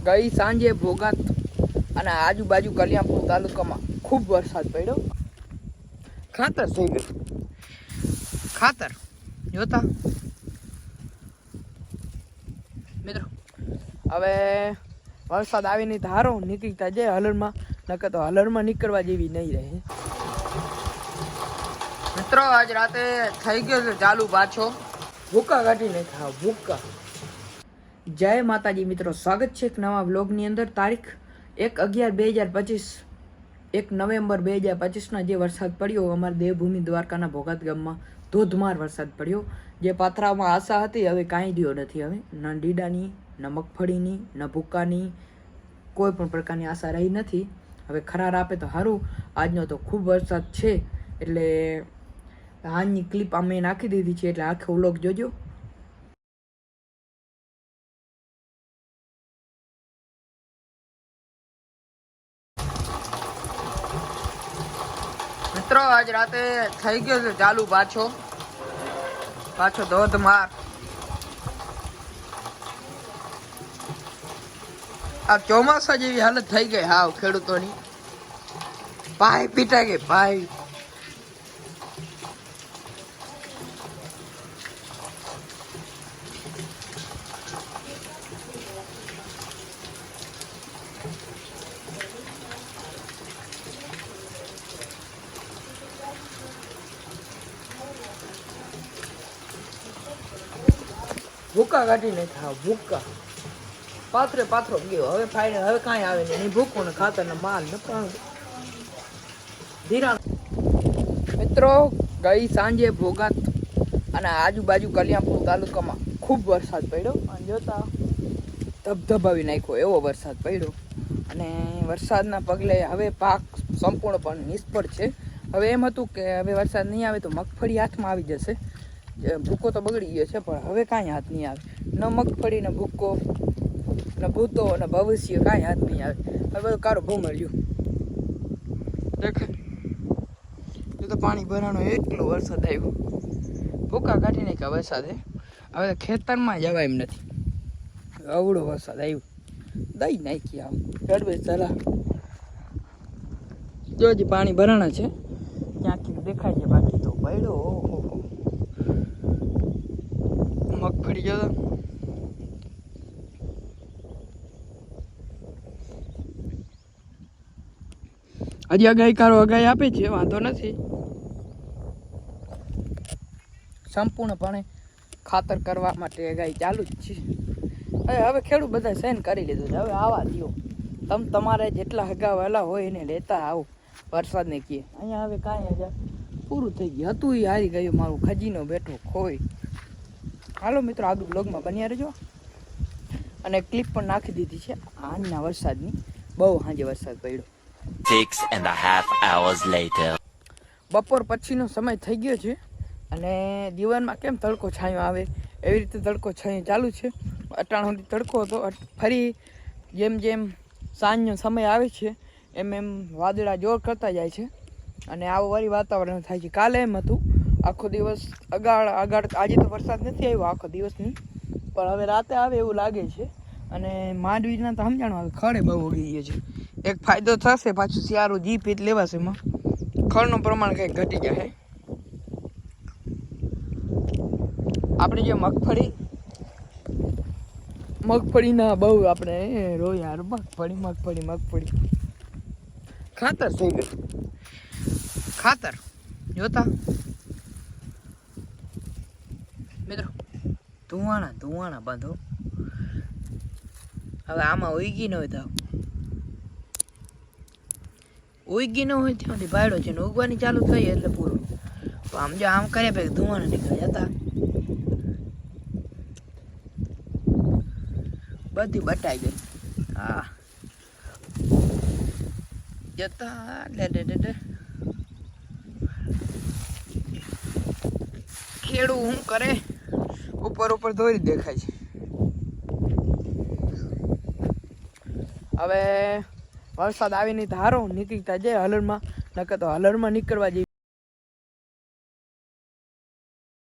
ગઈ સાંજે ભોગાત અને આજુબાજુ કલ્યાણપુર તાલુકામાં ખૂબ વરસાદ પડ્યો. ખાતર થઈ ગયું. ખાતર જોતા મિત્રો હવે વરસાદ આવીને ધારો નીકળતા જાય હલરમાં, નકર તો હલરમાં નીકળવા જેવી નહીં રહે. મિત્રો આજ રાતે થઈ ગયો છે ચાલુ પાછો ભૂકા કાઢીને ખાવ ભૂકા. જય માતાજી મિત્રો, સ્વાગત છે એક નવા વ્લોગની અંદર. તારીખ 1/11/2025 1 નવેમ્બર 2025ના જે વરસાદ પડ્યો અમારા દેવભૂમિ દ્વારકાના ભોગાત ગામમાં ધોધમાર વરસાદ પડ્યો. જે પાથરામાં આશા હતી હવે કાંઈ રહ્યો નથી. હવે ન ડીડાની, ન મગફળીની, ન ભૂકાની કોઈ પણ પ્રકારની આશા રહી નથી. હવે ખરાર આપે તો સારું. આજનો તો ખૂબ વરસાદ છે એટલે હાલની ક્લિપ અમે નાખી દીધી છે, એટલે આખો વ્લોગ જોજો. મિત્રો આજ રાતે થઈ ગયો છે ચાલુ પાછો ધોધમાર. આ ચોમાસા જેવી હાલત થઈ ગઈ હાવ ખેડૂતોની. ભાઈ પીટા ગઈ ભાઈ. ભૂકા કાઢીને ખાવ ભૂકા. પાથરો ગયો હવે ફાઈનલ. હવે કાંઈ આવે નહીં. ભૂકો ને ખાતર ને માલ ને ધીરા. મિત્રો ગઈ સાંજે ભોગાત અને આજુબાજુ કલ્યાણપુર તાલુકામાં ખૂબ વરસાદ પડ્યો. અને જોતા ધબધબાવી નાખ્યો એવો વરસાદ પડ્યો. અને વરસાદના પગલે હવે પાક સંપૂર્ણપણે નિષ્ફળ છે. હવે એમ હતું કે હવે વરસાદ નહીં આવે તો મગફળી હાથમાં આવી જશે. ભૂકો તો બગડી ગયો છે પણ હવે કાંઈ હાથ નહીં આવે. ન મગફળી, ને ભૂકો, ને ભૂતો, ને ભવિષ્ય કાંઈ હાથ નહીં આવે. હવે બધું કારો ભૂમળ્યું દેખાય. એ તો પાણી ભરાનો એટલો વરસાદ આવ્યો. ભૂકા કાઢી નાખ્યા વરસાદે. હવે ખેતરમાં જવાય એમ નથી. અવળો વરસાદ આવ્યો. દઈ નાખી આવ ચડવે ચલા. જો હજી પાણી ભરાણા છે ક્યાંથી દેખાય છે, બાકી તો પડ્યો. ઓહો મગફળી જો હજી અગાઈ આપે છે, વાંધો નથી. સંપૂર્ણપણે ખાતર કરવા માટે અગાઈ ચાલુ જ છે. હવે ખેડૂત બધા સહન કરી લીધું છે. હવે આવા દો તમારે જેટલા હગા વાલા હોય એને લેતા આવો. વરસાદને કહે અહીંયા હવે કાંઈ હજાર પૂરું થઈ ગયું હતું. એ હારી ગયું મારું ખજીનો બેઠો ખોઈ. હાલો મિત્રો આગળ બ્લોગમાં બન્યા રહેજો. અને ક્લિપ પણ નાખી દીધી છે આજના વરસાદની. બહુ સાંજે વરસાદ પડ્યો. 6.5 hours later. બપોર પછીનો સમય થઈ ગયો છે અને જીવનમાં કેમ તડકો છાંયો આવે એવી રીતે તડકો છાંયો ચાલુ છે. અટાણ સુધી તડકો હતો. ફરી જેમ સાંજનો સમય આવે છે એમ વાદળા જોર કરતા જાય છે અને આવું વળી વાતાવરણ થાય છે. કાલે એમ હતું આખો દિવસ આગળ આજે તો વરસાદ નથી આવ્યો આખો દિવસની, પણ હવે રાતે આવે એવું લાગે છે. અને માંડવીના તો સમજાણું આવે ખડે બહુ ઉગી ગયો છે. એક ફાયદો થશે, પાછું શિયાળું જી પીત લેવાશે. એમાં ખડનું પ્રમાણ કંઈક ઘટી જશે. આપણે જે મગફળીના બહુ આપણે રોયાર મગફળી ખાતર થઈ ગયું. ખાતર જોતા મિત્રો ધુવાણા બાંધો. હવે આમાં ઉગી ન હોય તો ઉગી ન હોય ત્યાંથી ભાડો છે ને ઉગવાની ચાલુ થઈ એટલે પૂરું. આમ જો આમ કર્યા પછી ધુવાણા નીકળી જતા. બધી બટાઈ ગઈ. હા જતા ખેડૂ શું કરે ઉપર દોરી દેખાય છે. હવે વરસાદ આવીને ધારો નીકળતા જાય હલરમાં, નકર તો હલરમાં નીકળવા જેવી